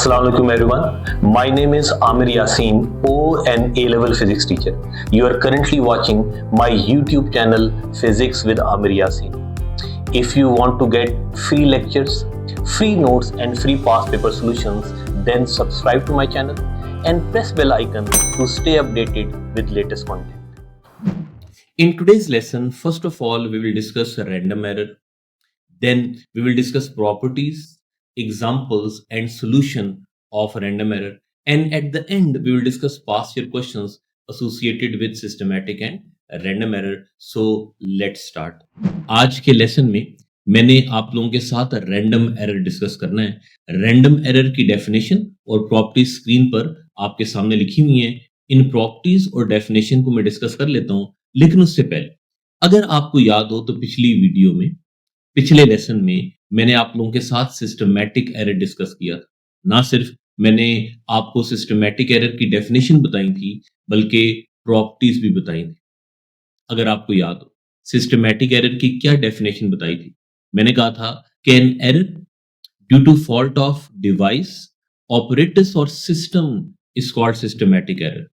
Assalamu alaikum everyone. My name is Amir Yasin, O and A-level physics teacher. You are currently watching my YouTube channel Physics with Amir Yasin. If you want to get free lectures, free notes and free past paper solutions, then subscribe to my channel and press bell icon to stay updated with latest content. In today's lesson, first of all, we will discuss random error. Then we will discuss properties, examples, and solution of random error. And at the end, we will discuss past year questions associated with systematic and random error. So let's start. आज के lesson में मैंने आप लोगों के साथ random error discuss करना है। रैंडम एरर की डेफिनेशन और प्रॉपर्टीज स्क्रीन पर आपके सामने लिखी हुई है। इन प्रॉपर्टीज और डेफिनेशन को मैं डिस्कस कर लेता हूं, लेकिन उससे पहले अगर आपको याद हो तो पिछले लेसन में मैंने आप लोगों के साथ सिस्टमैटिक एरर डिस्कस किया था। ना सिर्फ मैंने आपको सिस्टमैटिक एरर की डेफिनेशन बताई थी, बल्कि प्रॉपर्टीज भी बताई थी। अगर आपको याद हो सिस्टमैटिक एरर की क्या डेफिनेशन बताई थी, मैंने कहा था कि an error due to fault of device, operators और system is called systematic error.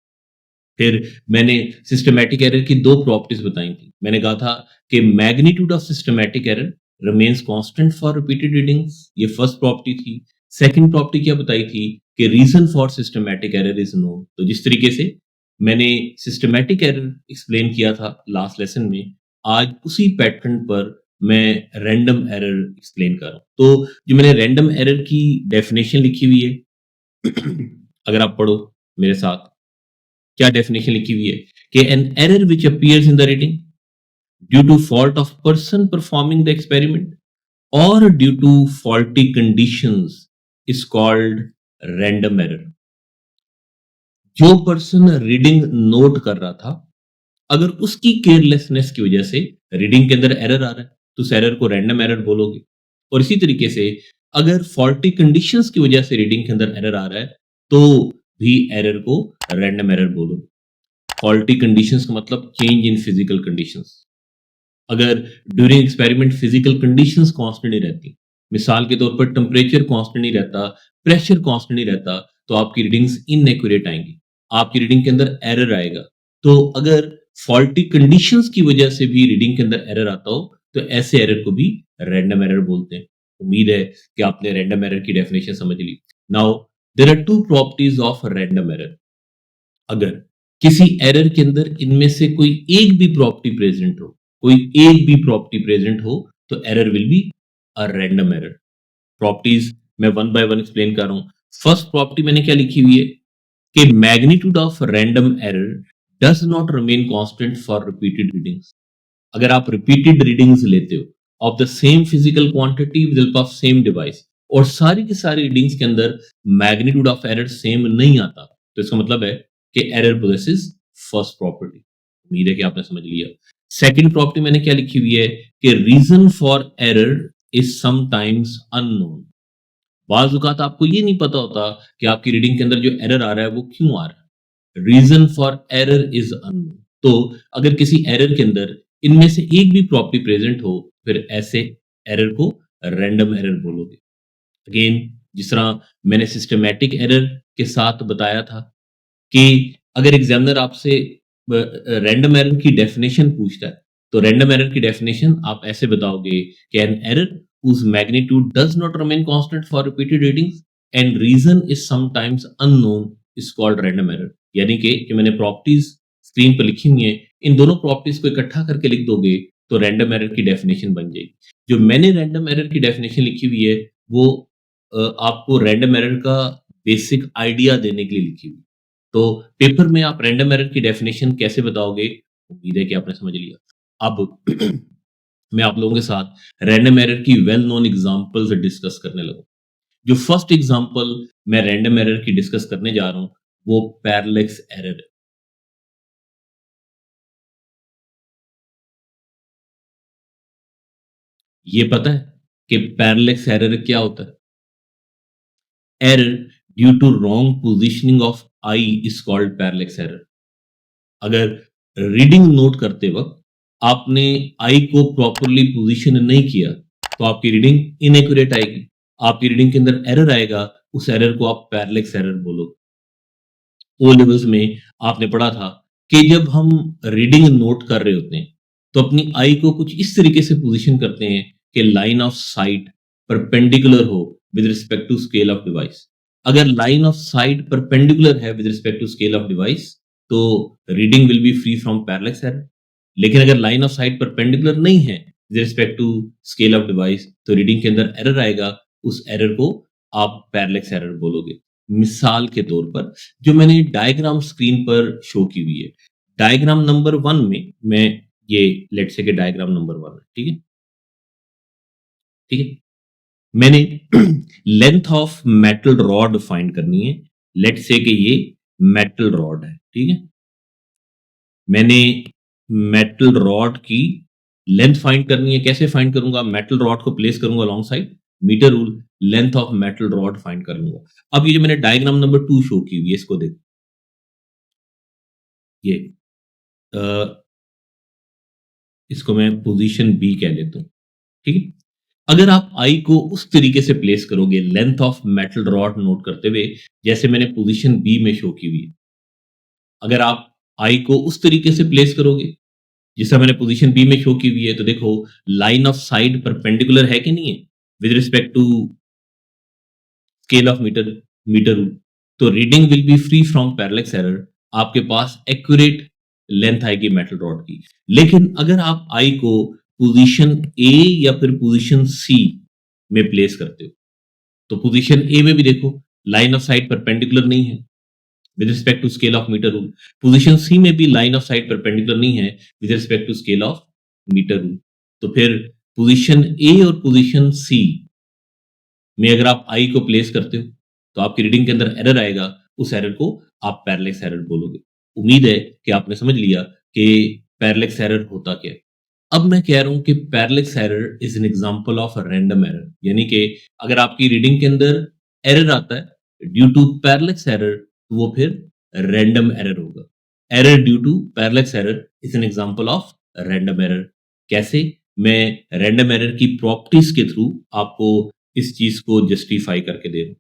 फिर मैंने सिस्टमैटिक एरर की दो प्रॉपर्टीज बताई थी। मैंने कहा था कि magnitude of systematic error remains constant for repeated readings, ये फर्स्ट प्रॉपर्टी थी। सेकंड प्रॉपर्टी क्या बताई थी कि reason for systematic error is known. तो जिस तरीके से मैंने सिस्टमैटिक एरर एक्सप्लेन किया था लास्ट लेसन में, आज उसी पैटर्न पर मैं रैंडम एरर एक्सप्लेन कर रहा हूं। तो जो मैंने रैंडम एरर की डेफिनेशन लिखी हुई है अगर आप पढ़ो मेरे साथ, क्या डेफिनेशन लिखी हुई है कि an error which appears in the reading due to fault of person performing the experiment और due to faulty conditions is called random error. जो पर्सन रीडिंग नोट कर रहा था, अगर उसकी केयरलेसनेस की वजह से रीडिंग के अंदर एरर आ रहा है तो उस एरर को रैंडम एरर बोलोगे। और इसी तरीके से अगर फॉल्टी कंडीशंस की वजह से रीडिंग के अंदर एरर आ रहा है तो भी एरर को रैंडम एरर बोलो। फॉल्टी कंडीशंस का मतलब चेंज इन फिजिकल कंडीशंस। अगर during experiment physical conditions constant नहीं रहती, मिसाल के तौर पर टेम्परेचर कांस्टेंट नहीं रहता, प्रेशर कांस्टेंट नहीं रहता, तो आपकी रीडिंग्स इनएक्यूरेट आएंगी, आपकी रीडिंग के अंदर एरर आएगा। तो अगर फॉल्टी कंडीशंस की वजह से भी रीडिंग के अंदर एरर आता हो तो ऐसे एरर को भी रैंडम एरर बोलते हैं। उम्मीद है कि आपने रैंडम एरर की डेफिनेशन समझ ली। Now there are two properties of random error. अगर किसी एरर के अंदर इनमें से कोई एक भी प्रॉपर्टी प्रेजेंट हो तो error will be a random error. Properties मैं वन बाय वन एक्सप्लेन कर रहा हूं। फर्स्ट प्रॉपर्टी मैंने क्या लिखी हुई है कि magnitude of random error does not remain constant for repeated readings. अगर आप रिपीटेड रीडिंग्स लेते हो of the same physical quantity with help of same device और सारी की सारी रीडिंग्स के अंदर मैग्नीट्यूड ऑफ एरर सेम नहीं आता, तो इसका मतलब है कि एरर पोजेसेस फर्स्ट प्रॉपर्टी। उम्मीद है कि आपने समझ लिया। सेकंड प्रॉपर्टी मैंने क्या लिखी हुई है कि reason for error is sometimes unknown. बाज़ औक़ात आपको ये नहीं पता होता कि आपकी रीडिंग के अंदर जो एरर आ रहा है वो क्यों आ रहा है। Reason for error is unknown. तो अगर किसी एरर के अंदर इनमें से एक भी प्रॉपर्टी प्रेजेंट हो फिर ऐसे एरर को रैंडम एरर बोलोगे। अगेन जिस तरह मैंने सिस्टमैटिक एरर के साथ बताया था कि अगर एग्जामिनर आपसे रैंडम एरर की डेफिनेशन पूछता है तो रैंडम एरर की डेफिनेशन आप ऐसे बताओगे कि an error whose magnitude does not remain constant for repeated readings and reason is sometimes unknown is called random error। यानी कि जो मैंने प्रॉपर्टीज स्क्रीन पर लिखी हुई है इन दोनों प्रॉपर्टीज को इकट्ठा करके लिख दोगे तो रैंडम एरर की डेफिनेशन बन जाएगी। जो मैंने रैंडम एरर की डेफिनेशन लिखी हुई है वो आपको रैंडम एरर का बेसिक आइडिया देने के लिए लिखी हुई। तो पेपर में आप रैंडम एरर की डेफिनेशन कैसे बताओगे, उम्मीद है कि आपने समझ लिया। अब मैं आप लोगों के साथ रैंडम एरर की वेल नोन एग्जांपल्स डिस्कस करने लगा। जो फर्स्ट एग्जांपल मैं रैंडम एरर की डिस्कस करने जा रहा हूं वो पैरेलैक्स एरर है। ये पता है कि पैरेलैक्स एरर क्या होता है? Error due to wrong positioning of eye is called parallax error. अगर रीडिंग नोट करते वक्त आपने आई को प्रॉपरली पोजीशन नहीं किया तो आपकी रीडिंग इनएक्यूरेट आएगी। आपकी रीडिंग के अंदर एरर आएगा, उस एरर को आप पैरेलक्स एरर बोलोगे। ओ लेवल्स में आपने पढ़ा था कि जब हम रीडिंग नोट कर रहे होते हैं तो अपनी आई को कुछ इस तरीके से पोजीशन करते हैं कि लाइन ऑफ साइट परपेंडिकुलर हो with respect to scale of device. अगर लाइन ऑफ साइट परपेंडिकुलर है with respect to scale of device तो reading will be free from parallax error. लेकिन अगर लाइन ऑफ साइट परपेंडिकुलर नहीं है with respect to scale of device तो reading के अंदर एरर आएगा, उस एरर को आप पैरेलक्स एरर बोलोगे। मिसाल के तौर पर जो मैंने डायग्राम स्क्रीन पर शो की हुई है, डायग्राम नंबर 1 में मैं ये लेट्स से कि डायग्राम नंबर 1 है, ठीक है? ठीक है? मैंने length of metal rod find करनी है। लेट्स से कि ये मेटल रॉड है, ठीक है? मैंने मेटल रॉड की लेंथ फाइंड करनी है। कैसे फाइंड करूंगा? मेटल रॉड को प्लेस करूंगा along side metre rule, length of metal rod find कर लूंगा। अब ये जो मैंने डायग्राम नंबर 2 शो की हुई है इसको देखो, ये इसको मैं पोजीशन बी कह लेता हूं, ठीक है? अगर आप आई को उस तरीके से प्लेस करोगे length of metal rod note करते हुए जैसे मैंने पोजीशन बी में शो की हुई है, अगर आप आई को उस तरीके से प्लेस करोगे जैसा मैंने पोजीशन बी में शो की हुई है तो देखो लाइन ऑफ साइड परपेंडिकुलर है कि नहीं है with respect to scale of metre rule. तो reading will be free from parallax error, आपके पास एक्यूरेट लेंथ आएगी मेटल रॉड की। लेकिन अगर आप आई को पोजीशन ए या फिर पोजीशन सी में प्लेस करते हो तो पोजीशन ए में भी देखो लाइन ऑफ साइट परपेंडिकुलर नहीं है with respect to scale of metre rule, position C में भी लाइन ऑफ साइट परपेंडिकुलर नहीं है with respect to scale of metre rule. तो फिर पोजीशन ए और पोजीशन सी में अगर आप आई को प्लेस करते हो तो आपकी रीडिंग के अंदर एरर आएगा, उस एरर को आप पैरेलक्स एरर बोलोगे। उम्मीद है कि आपने समझ लिया कि पैरेलक्स एरर होता क्या है। अब मैं कह रहा हूं कि parallax error is an example of random error, यानी कि अगर आपकी रीडिंग के अंदर एरर आता है ड्यू टू पैरेलक्स एरर तो वो फिर रैंडम एरर होगा। Error due to parallax error is an example of random error. कैसे? मैं रैंडम एरर की प्रॉपर्टीज के थ्रू आपको इस चीज को जस्टिफाई करके दे रहा हूं।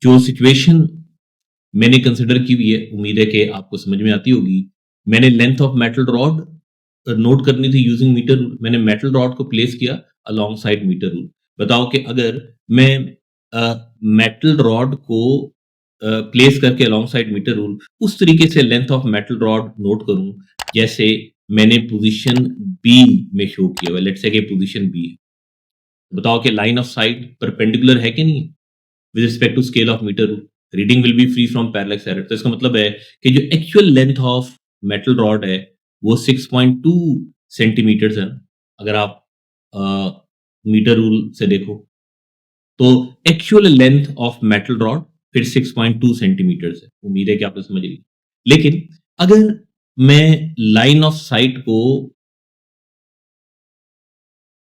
जो सिचुएशन मैंने कंसिडर की हुई है उम्मीद है कि आपको समझ में आती होगी। मैंने length of metal rod note करनी थी यूजिंग मीटर रूल। मैंने मेटल रॉड को प्लेस किया अलोंग साइड मीटर रूल। बताओ कि अगर मैं मेटल रॉड को प्लेस करके अलोंग साइड मीटर रूल उस तरीके से length of metal rod note करूं जैसे मैंने पोजीशन बी में शो किया हुआ, लेट्स से कि पोजीशन बी है। बताओ कि लाइन ऑफ साइट परपेंडिकुलर है कि नहीं with respect to scale of metre rule, reading will be free from parallax error. तो इसका मतलब है कि जो actual length of metal rod है वो 6.2 सेंटीमीटर्स है। अगर आप मीटर रूल से देखो तो actual length of metal rod फिर 6.2 सेंटीमीटर्स है। उम्मीद है कि आपने समझ ली। लेकिन अगर मैं लाइन ऑफ साइट को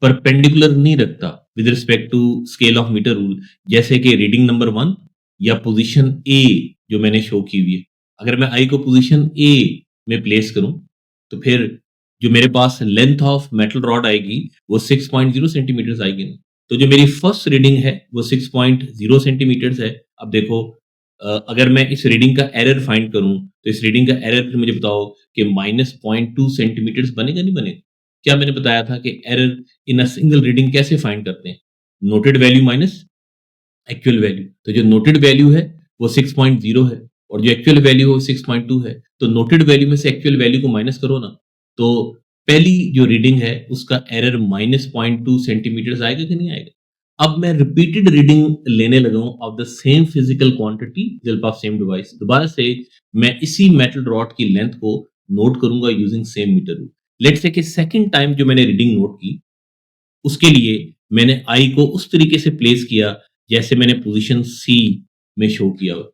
परपेंडिकुलर नहीं रखता with respect to scale of metre rule जैसे कि रीडिंग नंबर 1 या पोजीशन ए जो मैंने शो की हुई है, अगर मैं आई को पोजीशन ए में प्लेस करूं तो फिर जो मेरे पास लेंथ ऑफ मेटल रॉड आएगी वो 6.0 सेंटीमीटर्स आएगी ना। तो जो मेरी फर्स्ट रीडिंग है वो 6.0 सेंटीमीटर्स है। अब देखो अगर मैं इस रीडिंग का एरर फाइंड करूं तो इस रीडिंग का एरर फिर मुझे बताओ कि -0.2 सेंटीमीटर्स बनेगा नहीं बनेगा? क्या मैंने बताया था कि error in a single reading कैसे फाइंड करते हैं? Noted value minus actual value. तो जो नोटेड वैल्यू है वो 6.0 है और जो एक्चुअल वैल्यू है वो 6.2 है। तो नोटेड वैल्यू में से एक्चुअल वैल्यू को माइनस करो ना, तो पहली जो रीडिंग है उसका एरर -0.2 सेंटीमीटर्स आएगा कि नहीं आएगा? अब मैं रिपीटेड रीडिंग लेने लगा हूं of the same physical quantity help of same device. दोबारा से मैं इसी मेटल रॉड की लेंथ को नोट करूंगा using same metre rule. Let's say कि सेकंड टाइम जो मैंने रीडिंग नोट की उसके लिए मैंने आई को उस तरीके से प्लेस किया जैसे मैंने पोजीशन सी में शो किया हुआ।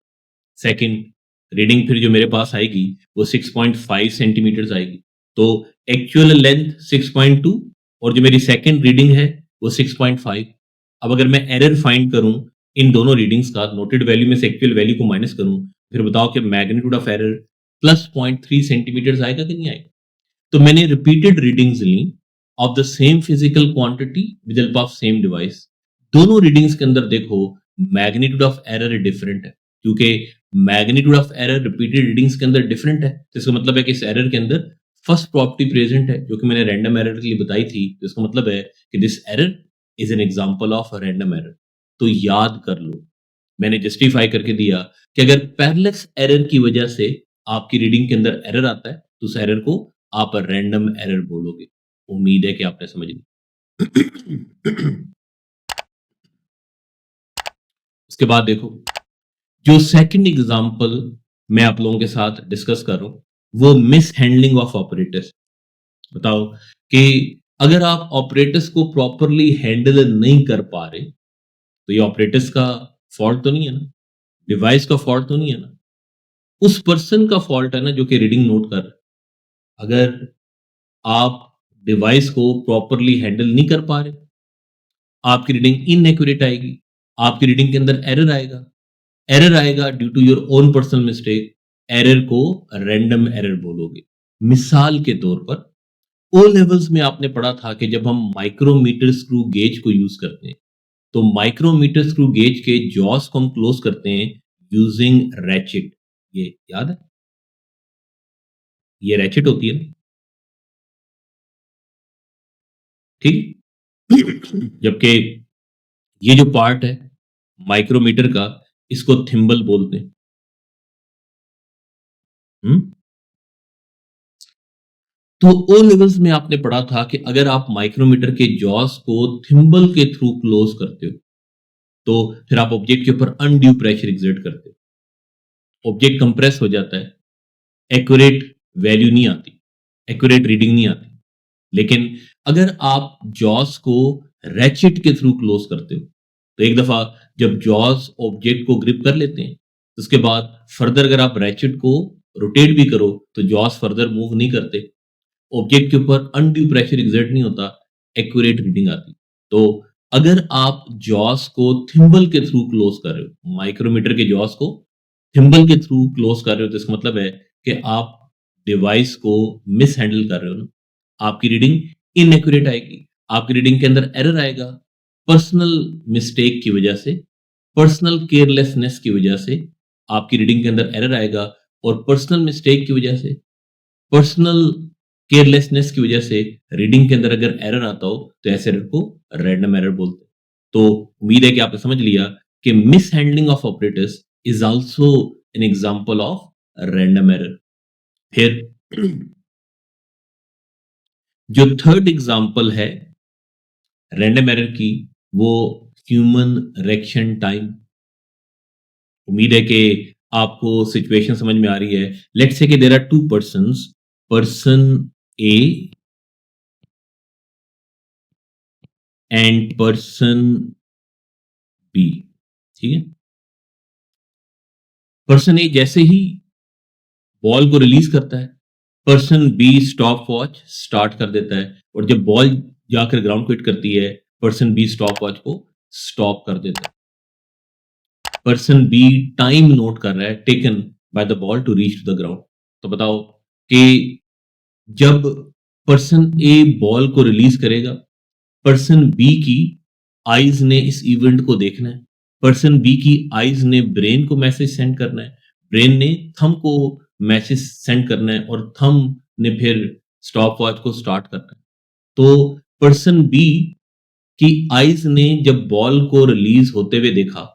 सेकंड रीडिंग फिर जो मेरे पास आएगी वो 6.5 सेंटीमीटर्स आएगी। तो एक्चुअल लेंथ 6.2 और जो मेरी सेकंड रीडिंग है वो 6.5। अब अगर मैं एरर फाइंड करूं इन दोनों रीडिंग्स का, नोटेड वैल्यू में से एक्चुअल वैल्यू को माइनस करूं, फिर बताओ कि मैग्नीट्यूड ऑफ एरर +0.3 सेंटीमीटर्स आएगा कि नहीं आएगा? तो मैंने रिपीटेड रीडिंग्स ली of the same physical quantity with help of same device. दोनों रीडिंग्स के अंदर देखो मैग्नीट्यूड ऑफ एरर डिफरेंट है, क्योंकि magnitude of error repeated readings के अंदर डिफरेंट है, तो इसका मतलब है कि इस एरर के अंदर फर्स्ट प्रॉपर्टी प्रेजेंट है, जो कि मैंने रैंडम एरर के लिए बताई थी। तो इसका मतलब है कि this error is an example of random error. तो याद कर लो, मैंने जस्टिफाई करके दिया कि अगर पैरेलक्स एरर की वजह से आपकी रीडिंग के अंदर एरर आता है तो उस एरर को आप रैंडम एरर बोलोगे। उम्मीद है कि आपने समझ ली। उसके बाद देखो, जो सेकंड एग्जांपल मैं आप लोगों के साथ डिस्कस कर रहा हूं वो मिस हैंडलिंग ऑफ ऑपरेटर्स। बताओ कि अगर आप ऑपरेटर्स को प्रॉपरली हैंडल नहीं कर पा रहे तो ये ऑपरेटर्स का फॉल्ट तो नहीं है ना, डिवाइस का फॉल्ट तो नहीं है ना, उस पर्सन का फॉल्ट है ना जो कि रीडिंग नोट कर रहा है। अगर आप डिवाइस को प्रॉपरली हैंडल नहीं कर पा रहे, आपकी रीडिंग इनएक्यूरेट आएगी, आपकी रीडिंग के अंदर एरर आएगा due to your own personal mistake. Error को रैंडम एरर बोलोगे। मिसाल के तौर पर ओ लेवल्स में आपने पढ़ा था कि जब हम माइक्रोमीटर स्क्रू गेज को यूज करते हैं तो माइक्रोमीटर स्क्रू गेज के जॉस को हम क्लोज करते हैं यूजिंग रैचेट। ये याद है, ये रैचेट होती है ना, ठीक। जबकि ये जो पार्ट है माइक्रोमीटर का, इसको थिम्बल बोलते हैं। हम्म? तो ओ लेवल्स में आपने पढ़ा था कि अगर आप माइक्रोमीटर के जॉस को थिम्बल के थ्रू क्लोज करते हो तो फिर आप ऑब्जेक्ट के ऊपर अनड्यू प्रेशर एग्जर्ट करते हो, ऑब्जेक्ट कंप्रेस हो जाता है, एक्यूरेट वैल्यू नहीं आती, एक्यूरेट रीडिंग नहीं आती। लेकिन अगर आप जॉस को रैचेट के थ्रू क्लोज करते हो तो एक दफा जब जॉस ऑब्जेक्ट को ग्रिप कर लेते हैं तो उसके बाद फर्दर अगर आप रैचेट को रोटेट भी करो तो जॉस फर्दर मूव नहीं करते, ऑब्जेक्ट के ऊपर अनड्यू प्रेशर एग्जर्ट नहीं होता, एक्यूरेट रीडिंग आती। तो अगर आप जॉस को थिम्बल के थ्रू क्लोज कर रहे हो, माइक्रोमीटर के जॉस को थिम्बल के थ्रू क्लोज कर रहे हो, तो इसका मतलब है कि आप डिवाइस को मिस हैंडल कर रहे हो ना, आपकी रीडिंग इनएक्यूरेट आएगी, आपकी रीडिंग के अंदर एरर आएगा। पर्सनल मिस्टेक की वजह से, पर्सनल केयरलेसनेस की वजह से आपकी रीडिंग के अंदर एरर आएगा, और पर्सनल मिस्टेक की वजह से, पर्सनल केयरलेसनेस की वजह से रीडिंग के अंदर अगर एरर आता हो तो ऐसे एरर को रैंडम एरर बोलते हैं। तो उम्मीद है कि आपने समझ लिया कि miss handling of operators is also an example of random error. फिर जो थर्ड एग्जांपल है रैंडम एरर की, वो ह्यूमन रिएक्शन टाइम। उम्मीद है कि आपको सिचुएशन समझ में आ रही है। लेट्स से कि there are two persons, person A and person B, ठीक है। पर्सन ए जैसे ही बॉल को रिलीज करता है, person be stop watch start कर देता है, और जब बॉल जाकर ग्राउंड को हिट करती है पर्सन बी स्टॉप वॉच को स्टॉप कर देता है। पर्सन बी टाइम नोट कर रहा है taken by the ball to reach to the ground. तो बताओ कि जब पर्सन ए बॉल को रिलीज करेगा, पर्सन बी की आईज ने इस इवेंट को देखना है, पर्सन बी की आईज ने ब्रेन को मैसेज सेंड करना है, ब्रेन ने थंब को मैसेज सेंड करना है, और थंब ने फिर स्टॉप वॉच को स्टार्ट करना है। तो पर्सन बी की आईज ने जब बॉल को रिलीज होते हुए देखा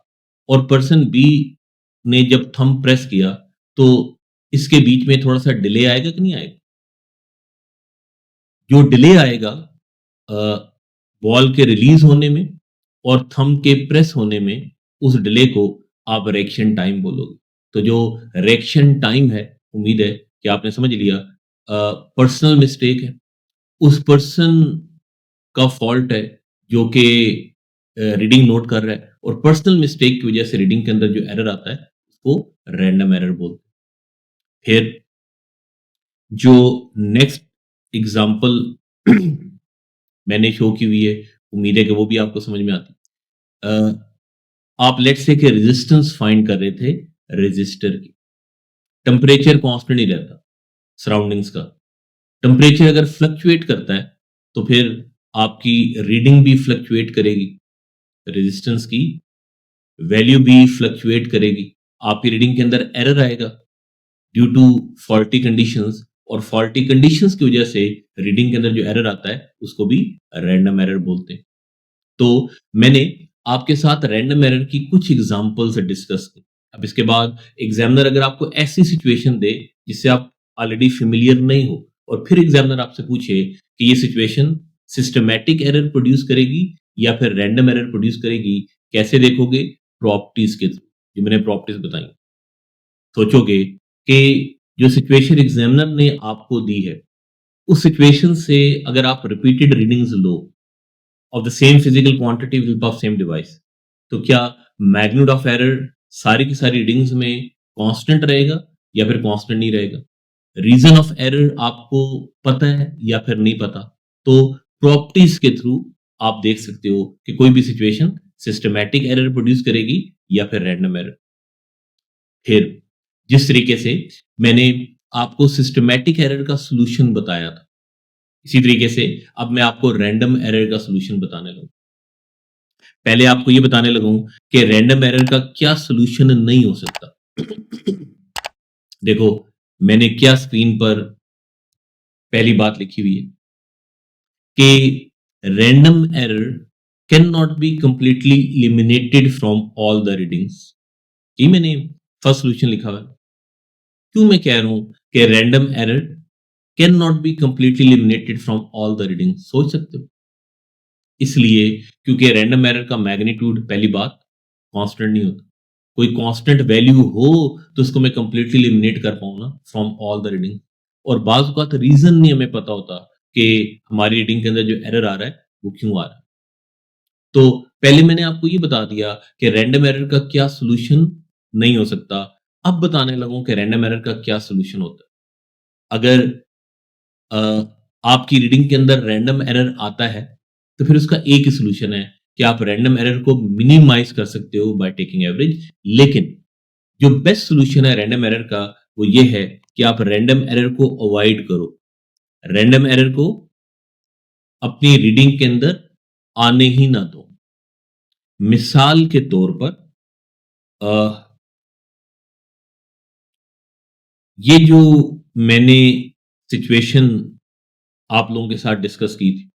और पर्सन बी ने जब थंब प्रेस किया, तो इसके बीच में थोड़ा सा डिले आएगा कि नहीं आएगा? जो डिले आएगा बॉल के रिलीज होने में और थंब के प्रेस होने में, उस डिले को आप रिएक्शन टाइम बोलोगे। तो जो रिएक्शन टाइम है, उम्मीद है कि आपने समझ लिया, पर्सनल मिस्टेक है, उस पर्सन का फॉल्ट है जो कि रीडिंग नोट कर रहा है, और पर्सनल मिस्टेक की वजह से रीडिंग के अंदर जो एरर आता है उसको रैंडम एरर बोलते हैं। फिर जो नेक्स्ट एग्जांपल मैंने शो की हुई है, उम्मीद है कि वो भी आपको समझ में आती है। आप लेट्स से कि रेजिस्टेंस फाइंड कर रहे थे रेजिस्टर की, टेम्परेचर कांस्टेंट नहीं रहता सराउंडिंग्स का, टेम्परेचर अगर फ्लक्चुएट करता है तो फिर आपकी रीडिंग भी फ्लक्चुएट करेगी, रेजिस्टेंस की वैल्यू भी फ्लक्चुएट करेगी, आपकी रीडिंग के अंदर एरर आएगा ड्यू टू फॉल्टी कंडीशंस, और फॉल्टी कंडीशंस की वजह से रीडिंग के अंदर जो एरर आता है उसको भी रैंडम एरर बोलते हैं। तो मैंने आपके साथ रैंडम एरर की कुछ एग्जांपल्स डिस्कस की। अब इसके बाद एग्जामिनर अगर आपको ऐसी सिचुएशन दे जिससे आप ऑलरेडी फेमिलियर नहीं हो, और फिर एग्जामिनर आपसे पूछे कि ये सिचुएशन सिस्टमैटिक एरर प्रोड्यूस करेगी या फिर रैंडम एरर प्रोड्यूस करेगी, कैसे देखोगे? प्रॉपर्टीज के थ्रू, जो मैंने प्रॉपर्टीज बताई। सोचोगे कि जो सिचुएशन एग्जामिनर ने आपको दी है, उस सिचुएशन से अगर आप repeated readings low of the same physical quantity with help of same device, तो क्या मैग्नीट्यूड ऑफ एरर सारी की सारी रीडिंग्स में कांस्टेंट रहेगा या फिर कांस्टेंट नहीं रहेगा? रीजन ऑफ एरर आपको पता है या फिर नहीं पता? तो प्रॉपर्टीज के थ्रू आप देख सकते हो कि कोई भी सिचुएशन सिस्टमैटिक एरर प्रोड्यूस करेगी या फिर रैंडम एरर। फिर जिस तरीके से मैंने आपको सिस्टमैटिक एरर का सॉल्यूशन बताया था, इसी तरीके से अब मैं आपको रैंडम एरर का सॉल्यूशन बताने लगूं। पहले आपको ये बताने लगूं कि रैंडम एरर का क्या सॉल्यूशन नहीं हो सकता। देखो, मैंने क्या स्क्रीन पर पहली बात लिखी हुई है कि random error can not be completely eliminated from all the readings. ये मैंने फर्स्ट सॉल्यूशन लिखा हुआ है। क्यों मैं कह रहा हूं कि random error can not be completely eliminated from all the readings? सोच सकते हो। इसलिए क्योंकि रैंडम एरर का मैग्नीट्यूड, पहली बात, कांस्टेंट नहीं होता। कोई कांस्टेंट वैल्यू हो तो उसको मैं कंप्लीटली एलिमिनेट कर पाऊं ना फ्रॉम ऑल द रीडिंग। और बाज़ का तो रीजन नहीं हमें पता होता कि हमारी रीडिंग के अंदर जो एरर आ रहा है वो क्यों आ रहा है। तो पहले मैंने आपको ये बता दिया कि रैंडम एरर का क्या सॉल्यूशन नहीं हो सकता। अब बताने लगूं कि रैंडम एरर का क्या सॉल्यूशन होता है। अगर अ, आपकी रीडिंग के अंदर रैंडम एरर आता है तो फिर उसका एक ही सॉल्यूशन है कि आप रैंडम एरर को मिनिमाइज कर सकते हो बाय टेकिंग एवरेज। लेकिन जो बेस्ट सॉल्यूशन है रैंडम एरर का वो ये है कि आप रैंडम एरर को अवॉइड करो, रैंडम एरर को अपनी रीडिंग के अंदर आने ही ना दो। मिसाल के तौर पर अ, ये जो मैंने सिचुएशन आप लोगों के साथ डिस्कस की थी,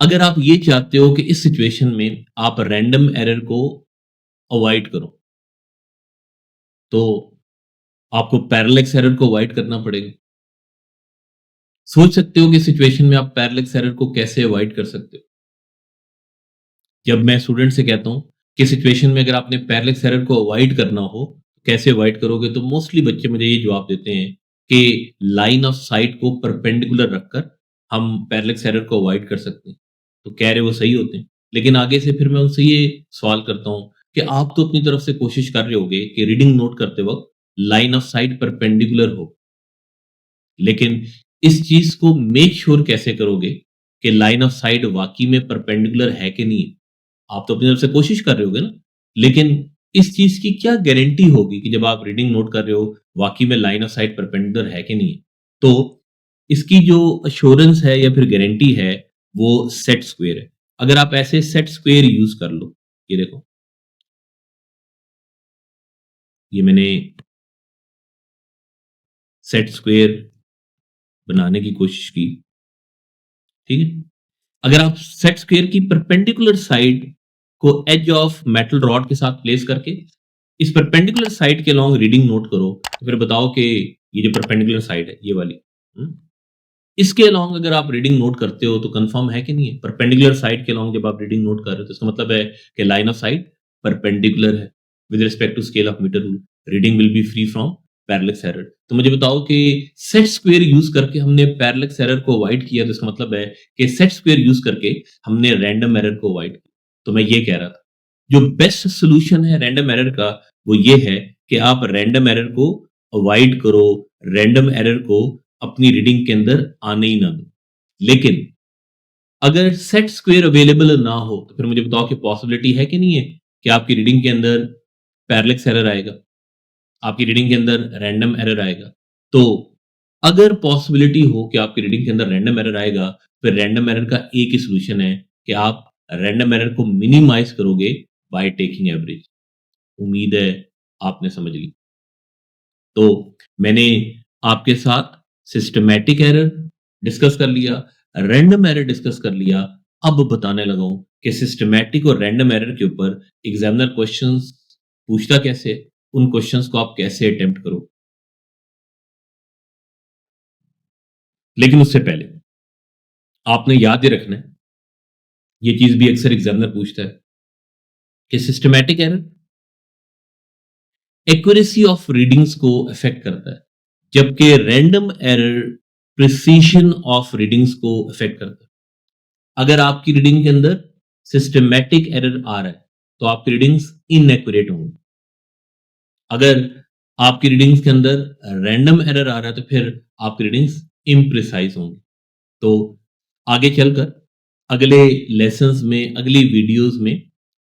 अगर आप ये चाहते हो कि इस सिचुएशन में आप रैंडम एरर को अवॉइड करो, तो आपको पैरेलक्स एरर को अवॉइड करना पड़ेगा। सोच सकते हो कि सिचुएशन में आप पैरेलक्स एरर को कैसे अवॉइड कर सकते हो। जब मैं स्टूडेंट से कहता हूं कि सिचुएशन में अगर आपने पैरेलक्स एरर को अवॉइड करना हो, कैसे अवॉइड करोगे, तो मोस्टली बच्चे मुझे ये जवाब देते हैं कि लाइन ऑफ साइट को परपेंडिकुलर रखकर हम पैरेलक्स एरर को अवॉइड कर सकते हैं। तो कह रहे वो सही होते हैं, लेकिन आगे से फिर मैं उनसे ये सवाल करता हूं कि आप तो अपनी तरफ से कोशिश कर रहे होगे कि रीडिंग नोट करते वक्त लाइन ऑफ साइट परपेंडिकुलर हो, लेकिन इस चीज को मेक श्योर कैसे करोगे कि लाइन ऑफ साइट वाकई में परपेंडिकुलर है कि नहीं है? आप तो अपनी तरफ से कोशिश कर रहे होगे ना, लेकिन इस चीज की क्या गारंटी होगी कि जब आप रीडिंग नोट कर रहे हो वाकई में लाइन ऑफ साइट परपेंडिकुलर है कि नहीं है? तो इसकी जो अश्योरेंस है या फिर गारंटी है वो सेट स्क्वायर है। अगर आप ऐसे सेट स्क्वायर यूज कर लो, ये देखो, ये मैंने सेट स्क्वायर बनाने की कोशिश की, ठीक है। अगर आप सेट स्क्वायर की परपेंडिकुलर साइड को एज ऑफ मेटल रॉड के साथ प्लेस करके इस परपेंडिकुलर साइड के लॉन्ग रीडिंग नोट करो, तो फिर बताओ कि ये जो परपेंडिकुलर साइड है ये वाली, हम्म, इसके लॉन्ग अगर आप रीडिंग नोट करते हो तो कंफर्म है कि नहीं है? परपेंडिकुलर साइड के लॉन्ग जब आप रीडिंग नोट कर रहे हो तो इसका मतलब है कि लाइन ऑफ साइट परपेंडिकुलर है with respect to scale of metre rule, reading will be free from parallax error. तो मुझे बताओ कि सेट स्क्वायर यूज करके हमने पैरेलक्स एरर को अवॉइड किया, तो इसका मतलब है कि सेट स्क्वायर यूज करके हमने रैंडम एरर को अवॉइड किया। तो मैं ये कह रहा था जो बेस्ट सोल्यूशन है रैंडम एरर का वो ये है कि आप रैंडम एरर को अवॉइड करो, रैंडम एरर को अपनी रीडिंग के अंदर आने ही ना दो। लेकिन अगर सेट स्क्वायर अवेलेबल ना हो तो फिर मुझे बताओ कि पॉसिबिलिटी है कि नहीं है कि आपकी रीडिंग के अंदर पैरेलक्स एरर आएगा, आपकी रीडिंग के अंदर रैंडम एरर आएगा। तो अगर पॉसिबिलिटी हो कि आपकी रीडिंग के अंदर रैंडम एरर आएगा, फिर रैंडम एरर का एक ही सॉल्यूशन है कि आप रैंडम एरर को मिनिमाइज करोगे बाय टेकिंग एवरेज। उम्मीद है आपने समझ ली। तो मैंने आपके साथ सिस्टमैटिक एरर डिस्कस कर लिया, रैंडम एरर डिस्कस कर लिया। अब बताने लगा हूं कि सिस्टमैटिक और रैंडम एरर के ऊपर एग्जामिनर क्वेश्चंस पूछता कैसे, उन क्वेश्चंस को आप कैसे अटेम्प्ट करो। लेकिन उससे पहले आपने याद ही रखना है, ये चीज भी अक्सर एग्जामिनर पूछता है कि systematic error accuracy of readings को अफेक्ट करता है, जबकि random error precision of readings को अफेक्ट करता है। अगर आपकी रीडिंग के अंदर सिस्टमैटिक एरर आ रहा है तो आपकी रीडिंग्स इनएक्यूरेट होंगी। अगर आपकी रीडिंग्स के अंदर रैंडम एरर आ रहा है तो फिर आपकी रीडिंग्स इम्प्रिसाइज होंगी। तो आगे चलकर अगले लेसन्स में, अगली वीडियोस में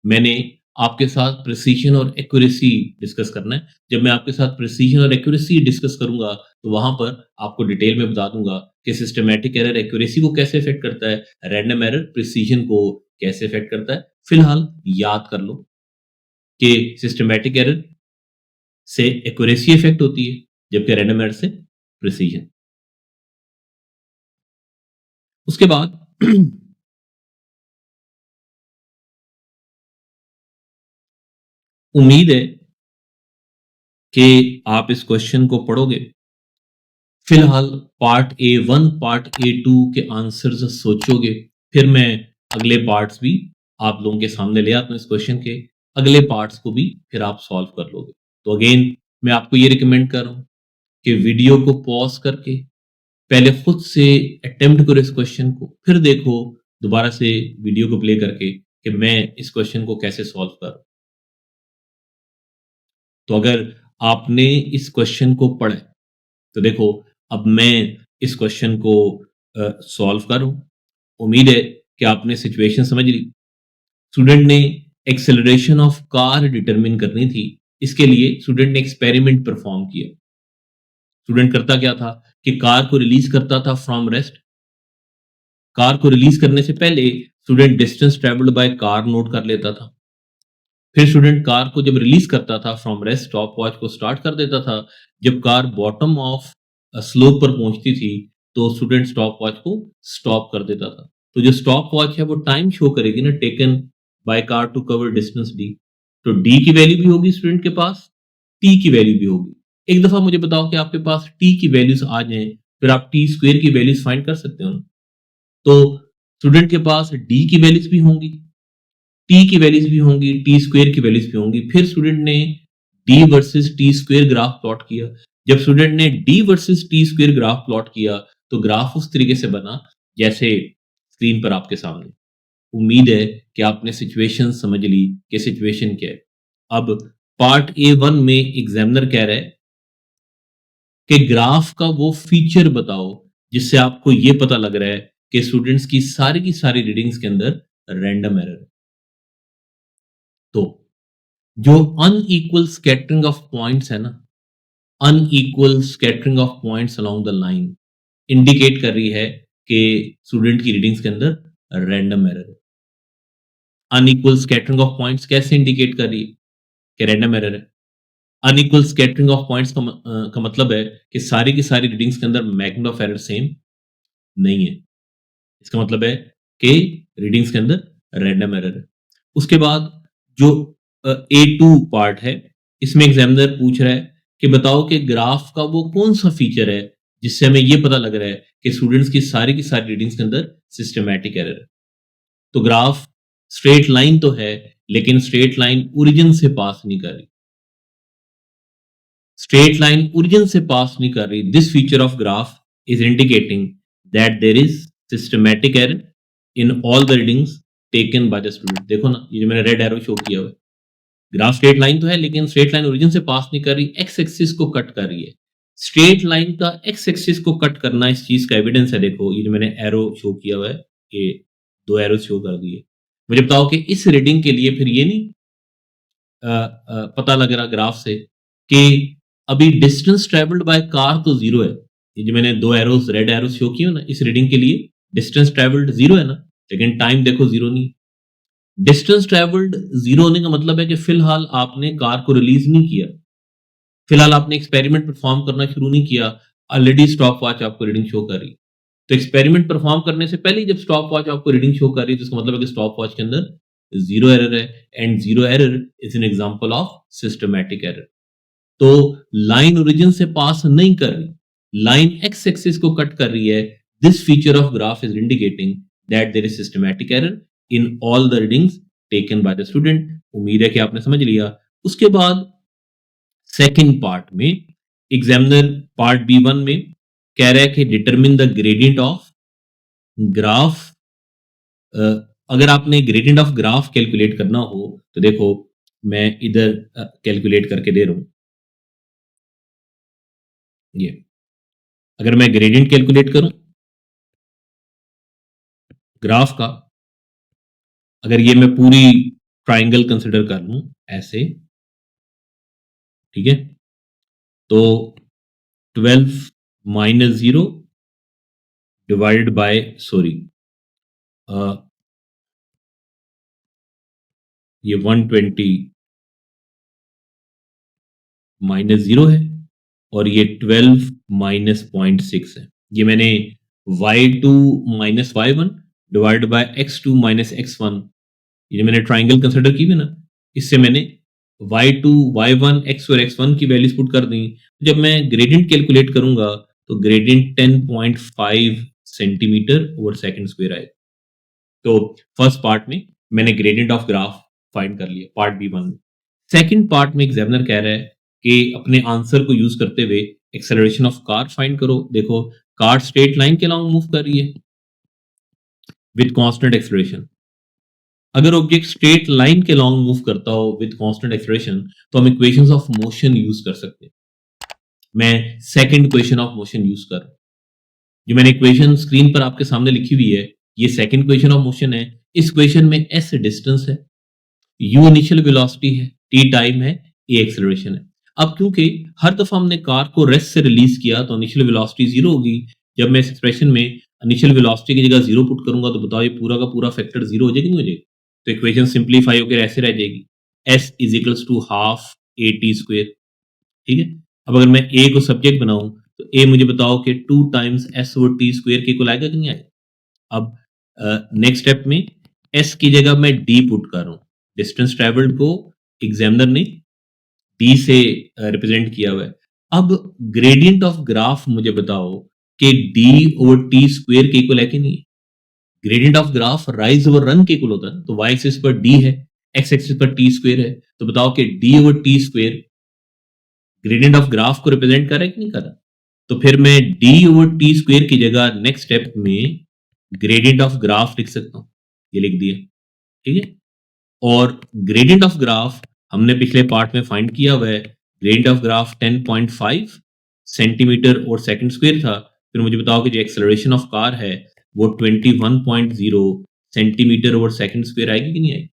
मैंने आपके साथ प्रिसीजन और एक्यूरेसी डिस्कस करना है। जब मैं आपके साथ प्रिसीजन और एक्यूरेसी डिस्कस करूंगा तो वहां पर आपको डिटेल में बता दूंगा कि सिस्टमैटिक एरर एक्यूरेसी को कैसे इफेक्ट करता है, रैंडम एरर प्रिसीजन को कैसे इफेक्ट करता है। फिलहाल याद कर लो कि सिस्टमैटिक एरर से एक्यूरेसी इफेक्ट होती है, जबकि रैंडम एरर से प्रिसीजन। उसके बाद उम्मीद है कि आप इस क्वेश्चन को पढ़ोगे। फिलहाल पार्ट A1, पार्ट A2 के आंसर्स सोचोगे, फिर मैं अगले पार्ट्स भी आप लोगों के सामने ले आता हूं। इस क्वेश्चन के अगले पार्ट्स को भी फिर आप सॉल्व कर लोगे। तो अगेन मैं आपको ये रिकमेंड कर रहा हूं कि वीडियो को पॉज करके पहले खुद से अटेम्प्ट करो इस क्वेश्चन को, फिर देखो दोबारा से वीडियो को प्ले करके कि मैं इस क्वेश्चन को कैसे सॉल्व कर। तो अगर आपने इस क्वेश्चन को पढ़ा है, तो देखो अब मैं इस क्वेश्चन को सॉल्व करूं। उम्मीद है कि आपने सिचुएशन समझ ली। स्टूडेंट ने एक्सेलरेशन ऑफ कार डिटरमिन करनी थी। इसके लिए स्टूडेंट ने एक्सपेरिमेंट परफॉर्म किया। स्टूडेंट करता क्या था कि कार को रिलीज करता था फ्रॉम रेस्ट। कार को रिलीज करने से पहले student distance travelled by car note कर लेता था। फिर स्टूडेंट कार को जब रिलीज करता था फ्रॉम रेस्ट, स्टॉप वॉच को स्टार्ट कर देता था। जब कार बॉटम ऑफ स्लोप पर पहुंचती थी तो स्टूडेंट स्टॉप वॉच को स्टॉप कर देता था। तो जो स्टॉप वॉच है वो टाइम शो करेगी ना, taken by car to cover distance D. तो डी की वैल्यू भी होगी स्टूडेंट के पास, टी की वैल्यू भी होगी। एक दफा मुझे बताओ कि आपके पास टी की वैल्यूज आ जाए, फिर आप टी स्क्वेयर की वैल्यूज फाइंड कर सकते हो। तो स्टूडेंट के पास डी की वैल्यूज भी होंगी, टी की वैल्यूज भी होंगी, टी स्क्वेयर की वैल्यूज भी होंगी। फिर स्टूडेंट ने D versus T square graph plot किया। जब स्टूडेंट ने D versus T square graph plot किया तो ग्राफ उस तरीके से बना जैसे स्क्रीन पर आपके सामने। उम्मीद है कि आपने सिचुएशन समझ ली कि सिचुएशन क्या है। अब पार्ट A1 में एग्जामिनर कह रहा है कि ग्राफ का वो फीचर बताओ जिससे आपको ये पता लग रहा है कि स्टूडेंट्स की सारी रीडिंग्स के अंदर रैंडम एरर है। तो जो अनइक्वल स्कैटरिंग ऑफ पॉइंट्स है ना, unequal scattering of points along the line indicate कर रही है कि स्टूडेंट की रीडिंग्स के अंदर रैंडम एरर है। अनइक्वल स्कैटरिंग ऑफ पॉइंट्स कैसे इंडिकेट कर रही है कि रैंडम एरर है? अनइक्वल स्कैटरिंग ऑफ पॉइंट्स का मतलब है कि सारी की सारी रीडिंग्स के अंदर मैग्नीट्यूड ऑफ एरर सेम नहीं है। इसका मतलब है कि रीडिंग्स के अंदर रैंडम एरर है। उसके बाद जो A2 पार्ट है, इसमें एग्जामिनर पूछ रहा है कि बताओ कि ग्राफ का वो कौन सा फीचर है जिससे हमें ये पता लग रहा है कि स्टूडेंट्स की सारी रीडिंग्स के अंदर सिस्टमैटिक एरर है। तो ग्राफ स्ट्रेट लाइन तो है, लेकिन स्ट्रेट लाइन ओरिजिन से पास नहीं कर रही। स्ट्रेट लाइन ओरिजिन से पास नहीं कर रही। This feature of graph is indicating that there is systematic error in all the readings taken by the student. देखो ना, ये जो मैंने रेड एरो शो किया हुआ है, ग्राफ स्ट्रेट लाइन तो है लेकिन स्ट्रेट लाइन ओरिजिन से पास नहीं कर रही, एक्स एक्सिस को कट कर रही है। स्ट्रेट लाइन का एक्स एक्सिस को कट करना इस चीज का एविडेंस है। देखो ये जो मैंने एरो शो किया हुआ है, ये 2 एरो शो कर दिए। मुझे बताओ कि इस रीडिंग के लिए फिर ये नहीं पता लग रहा ग्राफ से कि अभी डिस्टेंस ट्रेवल्ड बाय कार तो 0 है, ये जो मैंने 2 एरोस रेड एरोस शो किए ना, इस रीडिंग के लिए डिस्टेंस ट्रेवल्ड 0 है ना, लेकिन टाइम देखो 0 नहीं। डिस्टेंस ट्रेवल्ड 0 होने का मतलब है कि फिलहाल आपने कार को रिलीज नहीं किया, फिलहाल आपने एक्सपेरिमेंट परफॉर्म करना शुरू नहीं किया, ऑलरेडी स्टॉप वॉच आपको रीडिंग शो कर रही है। तो एक्सपेरिमेंट परफॉर्म करने से पहले ही जब स्टॉप वॉच आपको रीडिंग शो कर रही है, तो इसका मतलब है कि स्टॉप वॉच के अंदर 0 एरर है, and 0 error is an example of systematic error. तो लाइन ओरिजिन से पास नहीं कर रही, लाइन एक्स एक्सिस को कट कर रही है। This feature of graph is indicating that there is systematic error in all the readings taken by the student. उम्मीद है कि आपने समझ लिया। उसके बाद सेकंड पार्ट में एग्जामिनर पार्ट B1 में कह रहा है कि determine the gradient of graph. अगर आपने ग्रेडियंट ऑफ ग्राफ कैलकुलेट करना हो तो देखो मैं इधर कैलकुलेट करके दे रहा हूं। ये अगर मैं ग्रेडियंट कैलकुलेट करूं ग्राफ का, अगर ये मैं पूरी ट्राइंगल कंसिडर कर लूं ऐसे, ठीक है, तो 12 माइनस 0 डिवाइडेड बाय सॉरी ये 120 माइनस 0 है, और ये 12 माइनस 0.6 है। ये मैंने y2 minus y1 divide by x2 minus x1, ये मैंने ट्राइंगल कंसिडर की है ना, इससे मैंने y2 y1 x और x1 की वैल्यूज पुट कर दी। जब मैं ग्रेडियंट कैलकुलेट करूंगा तो gradient 10.5 centimetre over second square आएगा। तो फर्स्ट पार्ट में मैंने ग्रेडियंट ऑफ ग्राफ फाइंड कर लिया पार्ट B1 में। सेकंड पार्ट में एग्जामिनर कह रहा है कि अपने आंसर को यूज करते हुए एक्सेलरेशन ऑफ कार फाइंड करो। देखो कार स्ट्रेट लाइन के अलॉन्ग मूव कर रही है विद कांस्टेंट एक्सेलरेशन। अगर ऑब्जेक्ट स्ट्रेट लाइन के अलॉन्ग मूव करता हो विद कांस्टेंट एक्सेलरेशन तो हम इक्वेशंस ऑफ मोशन यूज कर सकते हैं। मैं second equation of motion use कर रहा हूं। जो मैंने इक्वेशन स्क्रीन पर आपके सामने लिखी हुई है, ये सेकंड इक्वेशन ऑफ मोशन है। इस इक्वेशन में s डिस्टेंस है, u इनिशियल वेलोसिटी है, t टाइम है, a एक्सेलरेशन है। अब क्योंकि हर दफा हमने कार को रेस्ट से रिलीज किया तो इनिशियल वेलोसिटी 0 होगी। जब मैं इस एक्सप्रेशन में इनिशियल वेलोसिटी की जगह 0 पुट करूंगा तो बताओ ये पूरा का पूरा फैक्टर 0 हो जाएगा, नहीं हो जाएगा? तो इक्वेशन सिंप्लीफाई होकर ऐसे रह जाएगी, s is equals to half a t square. ठीक है, अब अगर मैं a को सब्जेक्ट बनाऊं तो a मुझे बताओ कि 2 times s over t square के इक्वल आएगा कि नहीं आएगा? अब नेक्स्ट स्टेप में s की जगह मैं d पुट कर रहा हूं। डिस्टेंस ट्रेवल्ड को एग्जामिनर ने d से रिप्रेजेंट किया हुआ है। अब ग्रेडियंट ऑफ ग्राफ मुझे बताओ कि d ओवर t स्क्वायर के इक्वल है कि नहीं? Gradient of graph rise over run के इक्वल होता है। तो y एक्सिस पर d है, x एक्सिस पर t स्क्वायर है, तो बताओ कि d over t square gradient of graph को रिप्रेजेंट कर रहा है कि नहीं कर रहा? तो फिर मैं d ओवर t स्क्वायर की जगह नेक्स्ट स्टेप में ग्रेडियंट ऑफ ग्राफ लिख सकता हूं, ये लिख दिया। ठीक है, और ग्रेडियंट ऑफ ग्राफ हमने पिछले पार्ट में फाइंड किया हुआ है। ग्रेडियंट ऑफ ग्राफ 10.5 सेंटीमीटर और सेकंड स्क्वायर था। फिर मुझे बताओ कि जो एक्सेलरेशन ऑफ कार है वो 21.0 सेंटीमीटर और सेकंड स्क्वायर आएगी कि नहीं आएगी?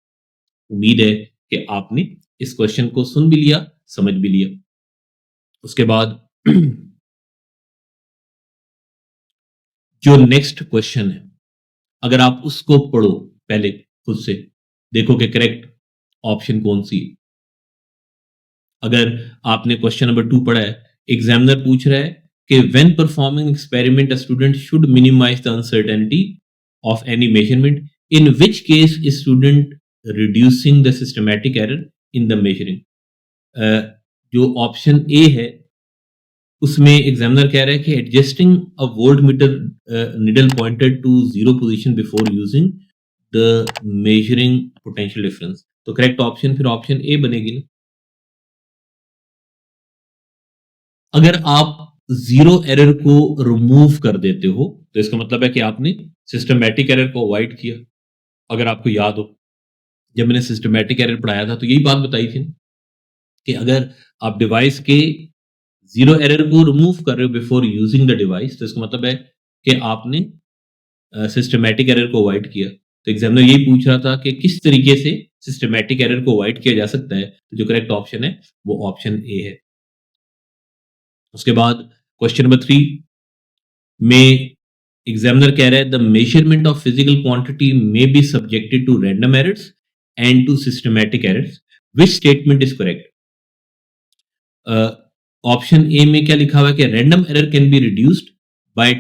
उम्मीद है कि आपने इस क्वेश्चन को सुन भी लिया, समझ भी लिया। उसके बाद जो नेक्स्ट क्वेश्चन है, अगर आप उसको पढ़ो पहले खुद से, देखो कि करेक्ट ऑप्शन कौन सी है। अगर आपने क्वेश्चन नंबर 2 पढ़ा है, एग्जामिनर पूछ रहा है कि when performing experiment a student should minimise the uncertainty of any measurement, in which case student reducing the systematic error in the measuring. जो ऑप्शन ए है उसमें एग्जामिनर कह रहा है कि adjusting a voltmeter needle pointed to zero position before using the measuring potential difference. तो correct option फिर option A बनेगी ना। अगर आप जीरो एरर को रिमूव कर देते हो तो इसका मतलब है कि आपने सिस्टमैटिक एरर को अवॉइड किया। अगर आपको याद हो, जब मैंने सिस्टमैटिक एरर पढ़ाया था तो यही बात बताई थी कि अगर आप डिवाइस के जीरो एरर को रिमूव कर रहे हो बिफोर यूजिंग द डिवाइस तो इसका मतलब है कि आपने सिस्टमैटिक एरर को अवॉइड किया। तो एग्जामिनर यही पूछ रहा था कि किस तरीके से सिस्टमैटिक एरर को अवॉइड किया जा सकता है। तो जो करेक्ट ऑप्शन है वो ऑप्शन ए है। उसके बाद क्वेश्चन नंबर 3, में एग्जामिनर कह रहा है the measurement of physical quantity may be subjected to random errors and to systematic errors, which statement is correct? Option A में क्या लिखा हुआ है कि random error can be reduced by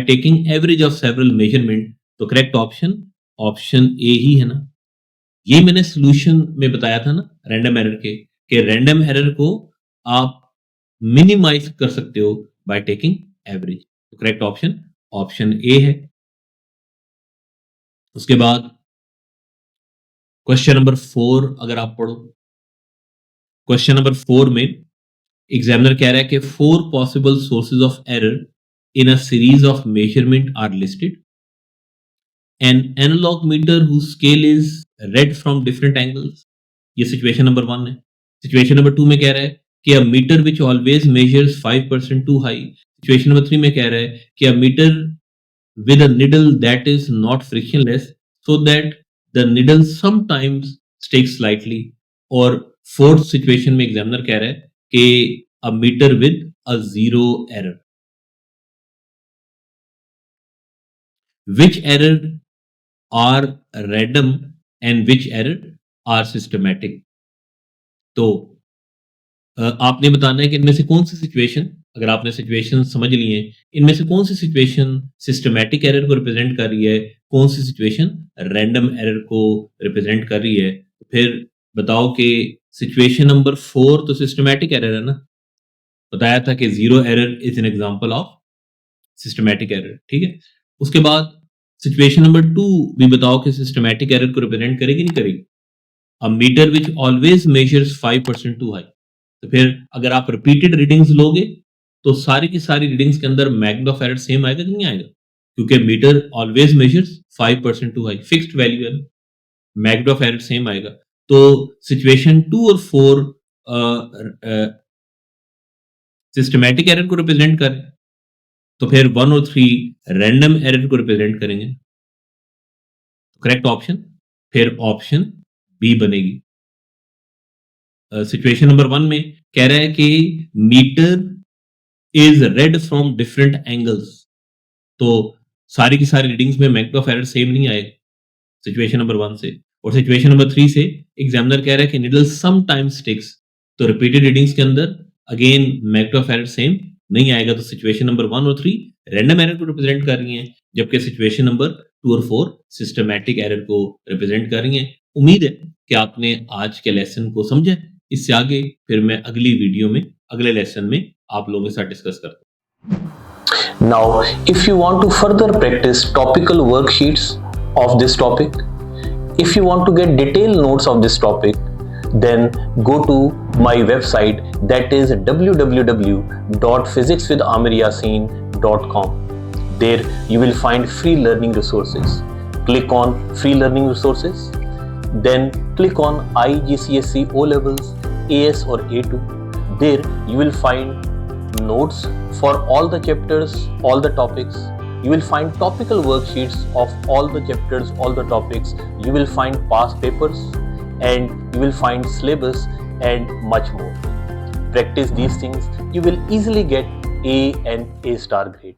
taking average of several measurement. तो correct option A ही है ना। ये मैंने सोल्यूशन में बताया था ना रैंडम एरर के, कि रैंडम एरर को आप मिनिमाइज कर सकते हो बाय टेकिंग एवरेज। तो करेक्ट ऑप्शन ए है। उसके बाद क्वेश्चन नंबर 4 अगर आप पढ़ो, क्वेश्चन नंबर 4 में एग्जामिनर कह रहा है कि 4 possible sources of error in a series of measurement are listed. An analog meter whose scale is read from different angles, ये सिचुएशन नंबर 1 है। सिचुएशन नंबर 2 में कह रहा है कि a meter which always measures 5% too high। Situation number 3 में कह रहा है कि a meter with a needle that is not frictionless so that the needle sometimes sticks slightly। और फोर्थ सिचुएशन में एग्जामिनर कह रहा है कि a meter with a zero error. Which error are random and which error are systematic? तो आपने बताना है कि इनमें से कौन सी सिचुएशन, अगर आपने सिचुएशन समझ ली है, इनमें से कौन सी सिचुएशन सिस्टमैटिक एरर को रिप्रेजेंट कर रही है, कौन सी सिचुएशन रैंडम एरर को रिप्रेजेंट कर रही है। तो फिर बताओ कि सिचुएशन नंबर 4 तो सिस्टमैटिक एरर है ना, बताया था कि zero error is an example of systematic error, ठीक है। उसके बाद सिचुएशन नंबर 2 भी बताओ कि सिस्टमैटिक एरर को रिप्रेजेंट करेगी नहीं करेगी। A meter which always measures 5% too high. तो फिर अगर आप रिपीटेड रीडिंग्स लोगे तो सारी की सारी रीडिंग्स के अंदर मैग्नीट्यूड ऑफ एरर सेम आएगा कि नहीं आएगा, क्योंकि meter always measures 5% too high, fixed value है, मैग्नीट्यूड ऑफ एरर सेम आएगा। तो सिचुएशन 2 और 4 सिस्टमैटिक एरर को रिप्रेजेंट करें, तो फिर 1 और 3 रैंडम एरर को रिप्रेजेंट करेंगे। करेक्ट ऑप्शन फिर ऑप्शन बी बनेगी। सिचुएशन नंबर 1 में कह रहा है कि meter is read from different angles, तो सारी की सारी रीडिंग्स में मैग्नीट्यूड ऑफ एरर सेम नहीं आएगा सिचुएशन नंबर 1 से। और सिचुएशन नंबर 3 से एग्जामिनर कह रहा है कि नीडल समटाइम्स स्टिक्स, तो रिपीटेड रीडिंग्स के अंदर again magnitude of error same नहीं आएगा। तो सिचुएशन नंबर 1 और 3 रैंडम एरर को रिप्रेजेंट कर रही हैं, जबकि सिचुएशन नंबर 2 और 4 सिस्टमैटिक एरर को रिप्रेजेंट कर रही हैं। उम्मीद है कि आपने आज के लेसन को समझा। इससे आगे फिर मैं अगली वीडियो में अगले लेसन में आप लोगों के साथ डिस्कस करता हूं। Now, if you want to further practice topical worksheets of this topic, if you want to get detailed notes of this topic, then go to my website, that is www.physicswithamiryasin.com. There you will find free learning resources. Click on free learning resources, then click on IGCSE O levels, AS or A2. There you will find notes for all the chapters, all the topics. You will find topical worksheets of all the chapters, all the topics. You will find past papers and you will find syllabus and much more. Practice these things, you will easily get A and A star grade.